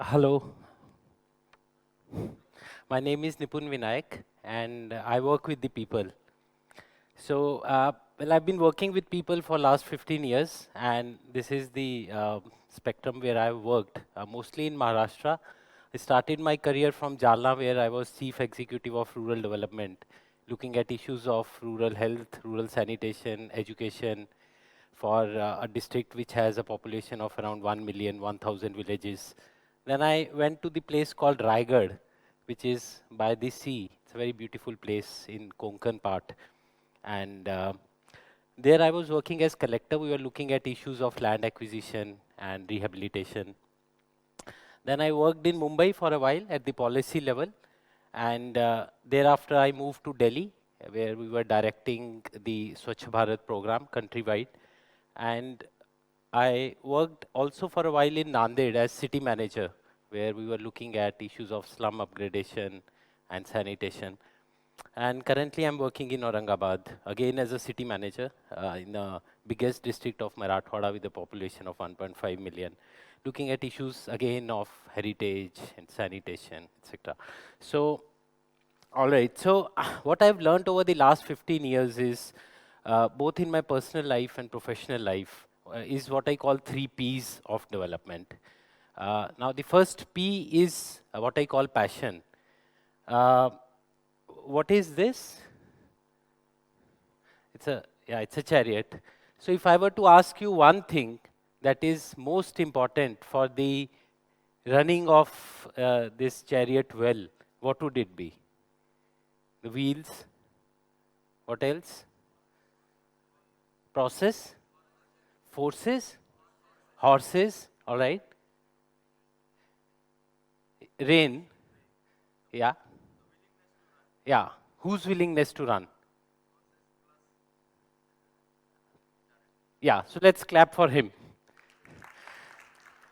Hello, my name is Nipun Vinayak and I work with the people. Well, I've been working with people for last 15 years and this is the spectrum where I've worked, mostly in Maharashtra. I started my career from Jalna where I was Chief Executive of Rural Development, looking at issues of rural health, rural sanitation, education for a district which has a population of around 1 million, 1,000 villages. Then I went to the place called Raigad, which is by the sea. It's a very beautiful place in Konkan part. And there I was working as collector. We were looking at issues of land acquisition and rehabilitation. Then I worked in Mumbai for a while at the policy level. And thereafter I moved to Delhi, where we were directing the Swachh Bharat program countrywide. And I worked also for a while in Nanded as city manager, where we were looking at issues of slum upgradation and sanitation. And currently I'm working in Aurangabad, again as a city manager in the biggest district of Marathwada with a population of 1.5 million, looking at issues again of heritage and sanitation, etc. So, all right. So, what I've learned over the last 15 years is both in my personal life and professional life is what I call 3 Ps of development. Now, the first P is what I call passion. Uh, what is this? It's a chariot. So, if I were to ask you one thing that is most important for the running of this chariot well, what would it be? The wheels. What else? Process, forces, horses, all right. Rain, yeah, yeah. Whose willingness to run? Yeah, so let's clap for him.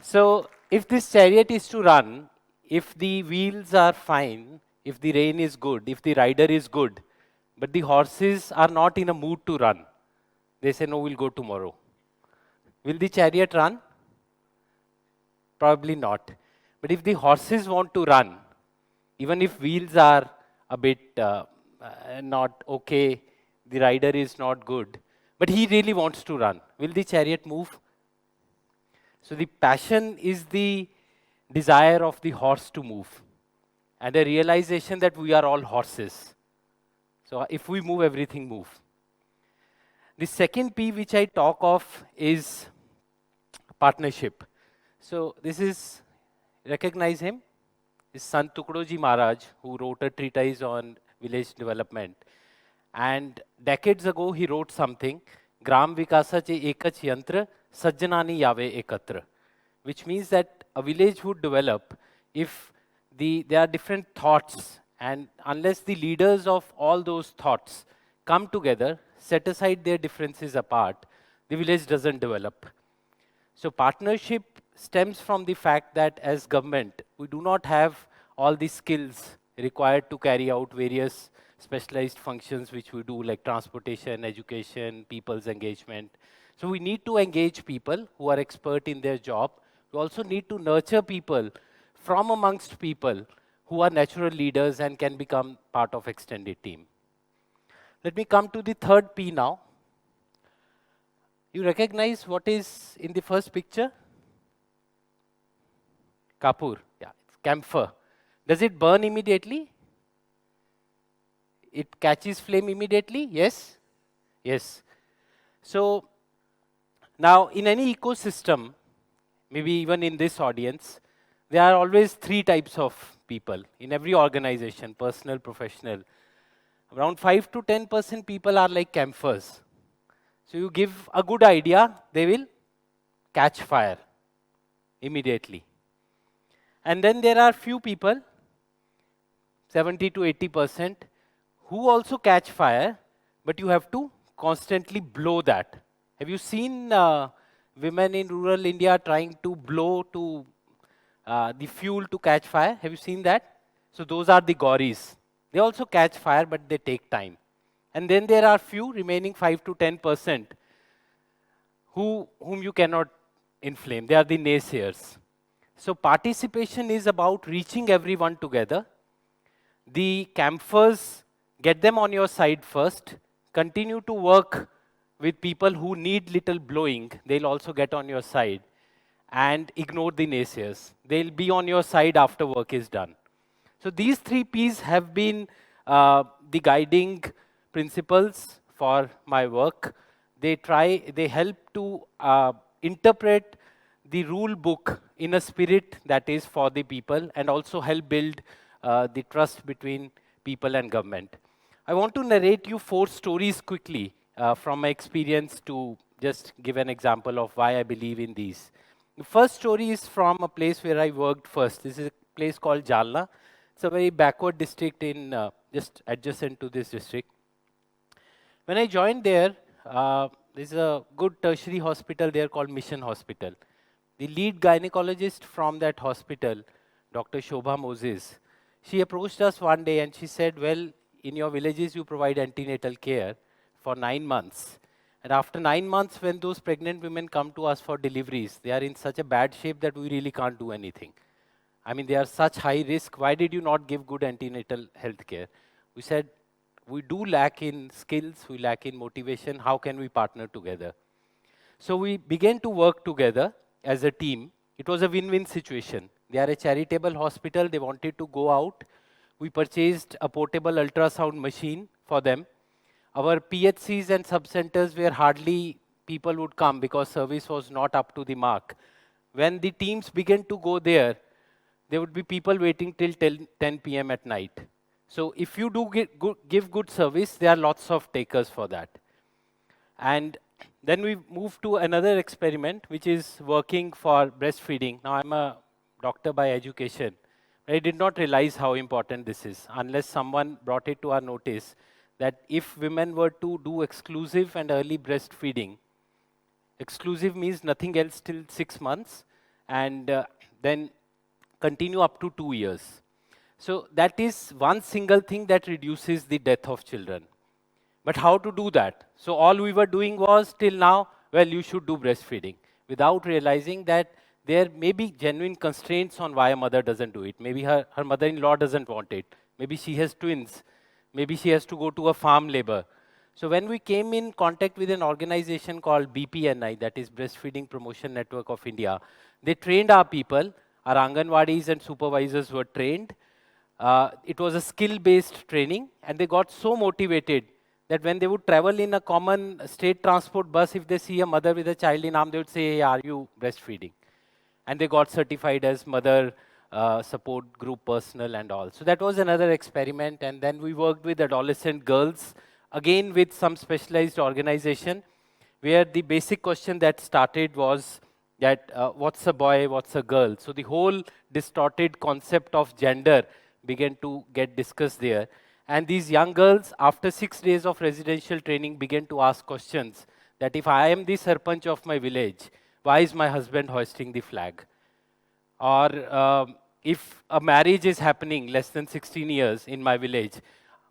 So, if this chariot is to run, if the wheels are fine, if the rain is good, if the rider is good, but the horses are not in a mood to run, they say, no, we'll go tomorrow. Will the chariot run? Probably not. But if the horses want to run, even if wheels are a bit not okay, the rider is not good, but he really wants to run, will the chariot move? So the passion is the desire of the horse to move and a realization that we are all horses. So if we move, everything move. The second P which I talk of is partnership. So this is, recognize him? Is Sant Tukdoji Maharaj, who wrote a treatise on village development. And decades ago, he wrote something, Gram Vikasache Ekach Yantra, Sajjanani Yave Ekatra, which means that a village would develop if there are different thoughts, and unless the leaders of all those thoughts come together, set aside their differences apart, the village doesn't develop. So partnership stems from the fact that as government, we do not have all the skills required to carry out various specialized functions which we do, like transportation, education, people's engagement. So we need to engage people who are expert in their job. We also need to nurture people from amongst people who are natural leaders and can become part of extended team. Let me come to the third P now. You recognize what is in the first picture? Kapur, yeah, it's camphor. Does it burn immediately? It catches flame immediately? Yes? Yes. So, now in any ecosystem, maybe even in this audience, there are always 3 types of people in every organization, personal, professional. Around 5 to 10% people are like camphors. So you give a good idea, they will catch fire immediately. And then there are few people, 70 to 80%, who also catch fire, but you have to constantly blow that. Have you seen women in rural India trying to blow to the fuel to catch fire? Have you seen that? So those are the gauris. They also catch fire, but they take time. And then there are few remaining 5 to 10% whom you cannot inflame. They are the naysayers. So participation is about reaching everyone together. The campers, get them on your side first, continue to work with people who need little blowing, they'll also get on your side, and ignore the naysayers. They'll be on your side after work is done. So these three P's have been the guiding principles for my work. They help to interpret the rule book in a spirit that is for the people and also help build the trust between people and government. I want to narrate you 4 stories quickly from my experience to just give an example of why I believe in these. The first story is from a place where I worked first. This is a place called Jalna. It's a very backward district in just adjacent to this district. When I joined there, there's a good tertiary hospital there called Mission Hospital. The lead gynecologist from that hospital, Dr. Shobha Moses, she approached us one day and she said, well, in your villages you provide antenatal care for 9 months. And after 9 months, when those pregnant women come to us for deliveries, they are in such a bad shape that we really can't do anything. I mean, they are such high risk. Why did you not give good antenatal health care? We said, we do lack in skills, we lack in motivation. How can we partner together? So we began to work together as a team. It was a win-win situation. They are a charitable hospital. They wanted to go out. We purchased a portable ultrasound machine for them. Our PHCs and sub-centers where hardly people would come because service was not up to the mark. When the teams began to go there, there would be people waiting till 10 p.m. at night. So if you do give good service, there are lots of takers for that. And then we moved to another experiment, which is working for breastfeeding. Now, I'm a doctor by education. I did not realize how important this is unless someone brought it to our notice that if women were to do exclusive and early breastfeeding, exclusive means nothing else till 6 months, and then continue up to 2 years. So that is one single thing that reduces the death of children. But how to do that? So all we were doing was till now, well, you should do breastfeeding, without realizing that there may be genuine constraints on why a mother doesn't do it. Maybe her mother-in-law doesn't want it. Maybe she has twins. Maybe she has to go to a farm labor. So when we came in contact with an organization called BPNI, that is Breastfeeding Promotion Network of India, they trained our people. Our Anganwadis and supervisors were trained. It was a skill-based training, and they got so motivated that when they would travel in a common state transport bus, if they see a mother with a child in arm, they would say, hey, are you breastfeeding? And they got certified as mother support group personnel and all. So that was another experiment. And then we worked with adolescent girls, again with some specialized organization, where the basic question that started was that what's a boy, what's a girl? So the whole distorted concept of gender began to get discussed there. And these young girls, after 6 days of residential training, began to ask questions that if I am the sarpanch of my village, why is my husband hoisting the flag? Or if a marriage is happening less than 16 years in my village,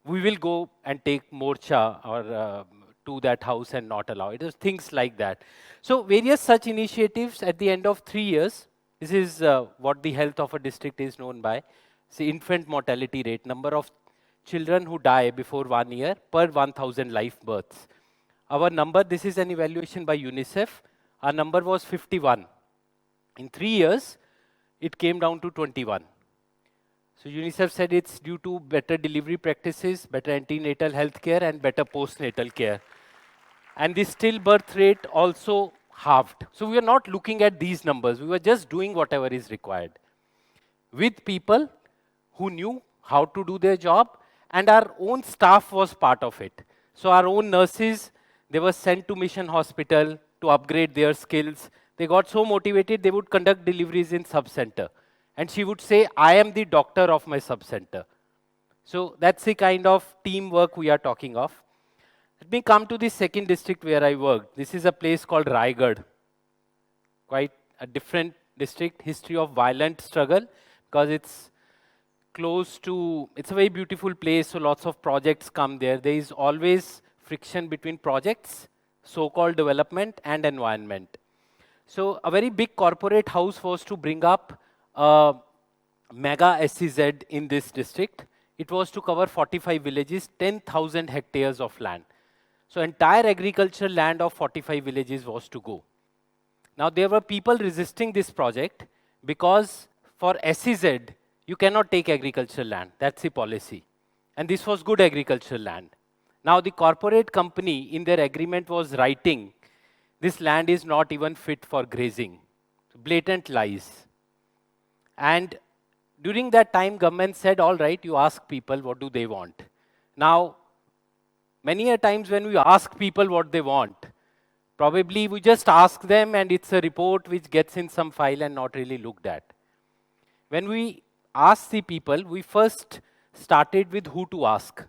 we will go and take morcha or to that house and not allow it. There's things like that. So various such initiatives at the end of 3 years, this is what the health of a district is known by. It's the infant mortality rate, number of children who die before 1 year per 1,000 live births. Our number, this is an evaluation by UNICEF, our number was 51. In 3 years, it came down to 21. So UNICEF said it's due to better delivery practices, better antenatal health care, and better postnatal care. And the stillbirth rate also halved. So we are not looking at these numbers. We were just doing whatever is required with people who knew how to do their job, and our own staff was part of it. So our own nurses, they were sent to Mission Hospital to upgrade their skills. They got so motivated, they would conduct deliveries in sub-center. And she would say, I am the doctor of my sub-center. So that's the kind of teamwork we are talking of. Let me come to the second district where I worked. This is a place called Raigad. Quite a different district, history of violent struggle, because it's close to, it's a very beautiful place, so lots of projects come there. There is always friction between projects, so-called development and environment. So a very big corporate house was to bring up a mega SEZ in this district. It was to cover 45 villages, 10,000 hectares of land. So entire agricultural land of 45 villages was to go. Now there were people resisting this project because for SEZ, you cannot take agricultural land. That's the policy. And this was good agricultural land. Now the corporate company in their agreement was writing, this land is not even fit for grazing. Blatant lies. And during that time, government said, all right, you ask people what do they want. Now, many a times when we ask people what they want, probably we just ask them and it's a report which gets in some file and not really looked at. When we ask the people, we first started with who to ask.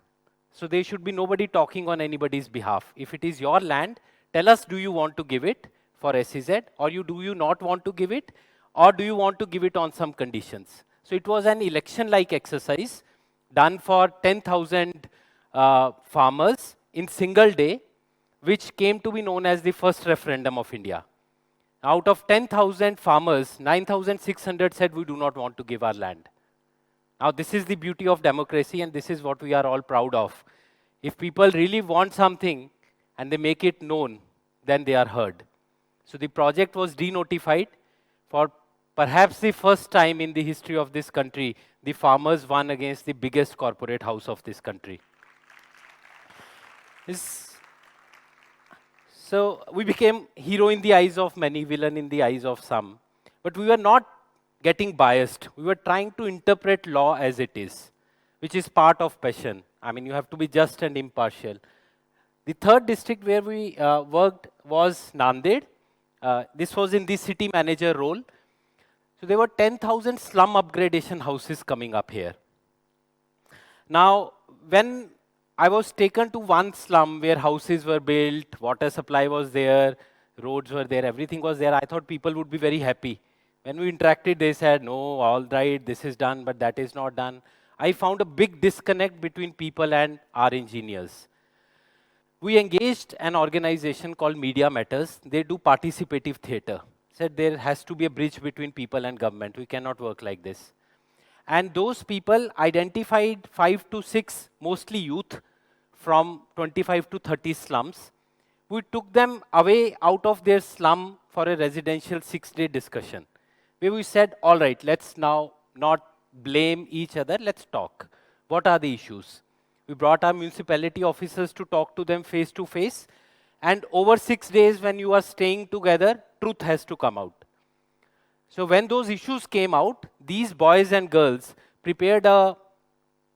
So there should be nobody talking on anybody's behalf. If it is your land, tell us, do you want to give it for SEZ, or do you not want to give it, or do you want to give it on some conditions? So it was an election-like exercise done for 10,000 farmers in single day, which came to be known as the first referendum of India. Out of 10,000 farmers, 9,600 said we do not want to give our land. Now this is the beauty of democracy, and this is what we are all proud of. If people really want something and they make it known, then they are heard. So the project was denotified. For perhaps the first time in the history of this country, the farmers won against the biggest corporate house of this country. So we became hero in the eyes of many, villain in the eyes of some. But we were not getting biased. We were trying to interpret law as it is, which is part of passion. I mean, you have to be just and impartial. The third district where we worked was Nanded. This was in the city manager role. So there were 10,000 slum upgradation houses coming up here. Now, when I was taken to one slum where houses were built, water supply was there, roads were there, everything was there, I thought people would be very happy. When we interacted, they said, no, all right, this is done, but that is not done. I found a big disconnect between people and our engineers. We engaged an organization called Media Matters. They do participative theater. Said there has to be a bridge between people and government. We cannot work like this. And those people identified 5 to 6, mostly youth, from 25 to 30 slums. We took them away out of their slum for a residential 6-day discussion, where we said, all right, let's now not blame each other, let's talk. What are the issues? We brought our municipality officers to talk to them face to face. And over 6 days, when you are staying together, truth has to come out. So when those issues came out, these boys and girls prepared a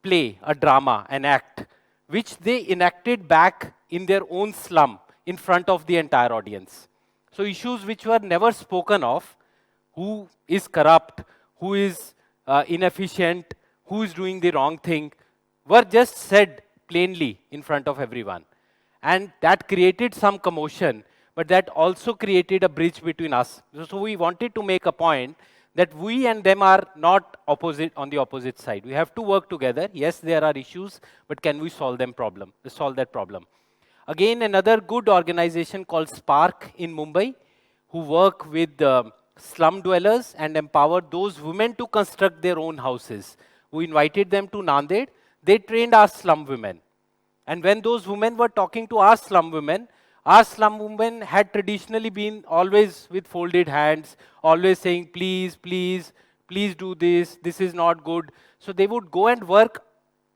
play, a drama, an act, which they enacted back in their own slum in front of the entire audience. So issues which were never spoken of, who is corrupt, who is inefficient, who is doing the wrong thing, were just said plainly in front of everyone. And that created some commotion, but that also created a bridge between us. So we wanted to make a point that we and them are not opposite on the opposite side. We have to work together. Yes, there are issues, but can we solve that problem? Again, another good organization called Spark in Mumbai, who work with slum dwellers and empower those women to construct their own houses. We invited them to Nanded. They trained our slum women. And when those women were talking to our slum women had traditionally been always with folded hands, always saying, please, please, please do this, this is not good. So they would go and work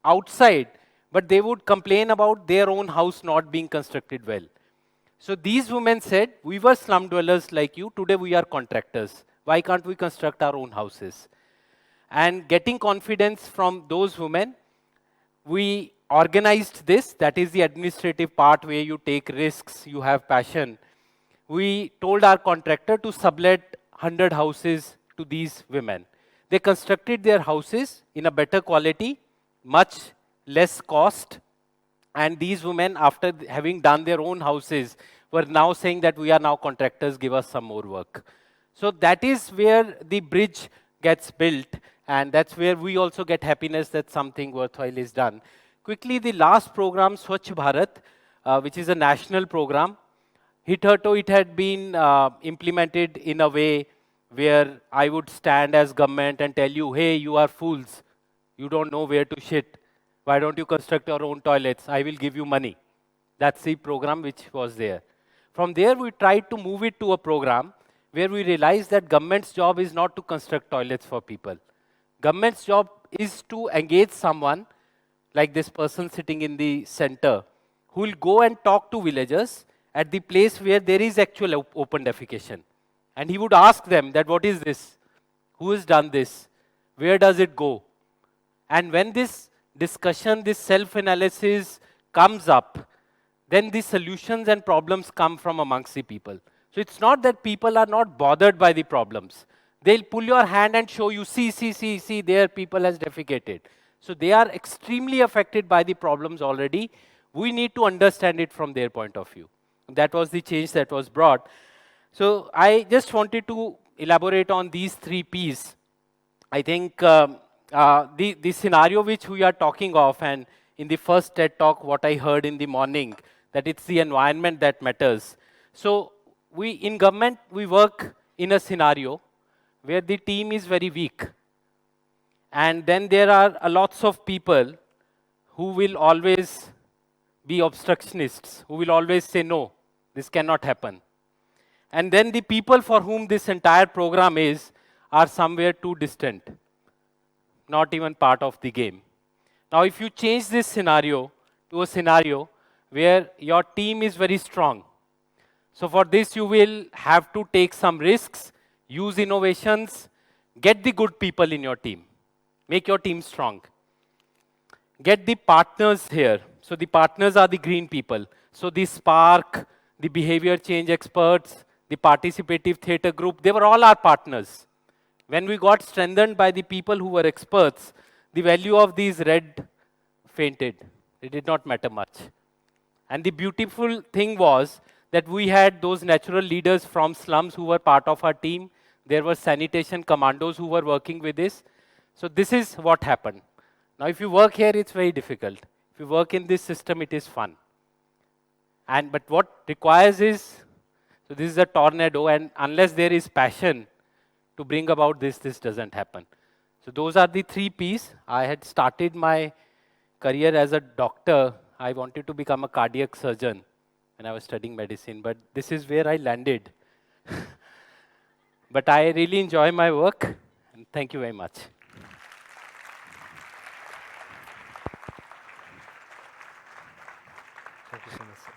outside, but they would complain about their own house not being constructed well. So these women said, we were slum dwellers like you, today we are contractors. Why can't we construct our own houses? And getting confidence from those women, we organized this. That is the administrative part where you take risks, you have passion. We told our contractor to sublet 100 houses to these women. They constructed their houses in a better quality, much less cost. And these women, after having done their own houses, were now saying that we are now contractors, give us some more work. So that is where the bridge gets built. And that's where we also get happiness that something worthwhile is done. Quickly, the last program, Swachh Bharat, which is a national program. Hitherto, it had been implemented in a way where I would stand as government and tell you, hey, you are fools. You don't know where to shit. Why don't you construct your own toilets? I will give you money. That's the program which was there. From there, we tried to move it to a program where we realized that government's job is not to construct toilets for people. Government's job is to engage someone, like this person sitting in the center, who will go and talk to villagers at the place where there is actual open defecation. And he would ask them that, what is this? Who has done this? Where does it go? And when this discussion, this self-analysis comes up, then the solutions and problems come from amongst the people. So it's not that people are not bothered by the problems. They'll pull your hand and show you, see, there people has defecated. So they are extremely affected by the problems already. We need to understand it from their point of view. That was the change that was brought. So I just wanted to elaborate on these 3 Ps. I think the scenario which we are talking of, and in the first TED talk, what I heard in the morning, that it's the environment that matters. So we in government, we work in a scenario where the team is very weak. And then there are lots of people who will always be obstructionists, who will always say, no, this cannot happen. And then the people for whom this entire program is are somewhere too distant, not even part of the game. Now, if you change this scenario to a scenario where your team is very strong, so for this you will have to take some risks, use innovations, get the good people in your team, make your team strong. Get the partners here. So the partners are the green people. So the Spark, the behavior change experts, the participative theater group, they were all our partners. When we got strengthened by the people who were experts, the value of these red fainted. It did not matter much. And the beautiful thing was that we had those natural leaders from slums who were part of our team. There were sanitation commandos who were working with this. So this is what happened. Now, if you work here, it's very difficult. If you work in this system, it is fun. But what requires is, so this is a tornado, and unless there is passion to bring about this, this doesn't happen. So those are the 3 Ps. I had started my career as a doctor. I wanted to become a cardiac surgeon when I was studying medicine, but this is where I landed. But I really enjoy my work, and thank you very much. Thank you so much, sir.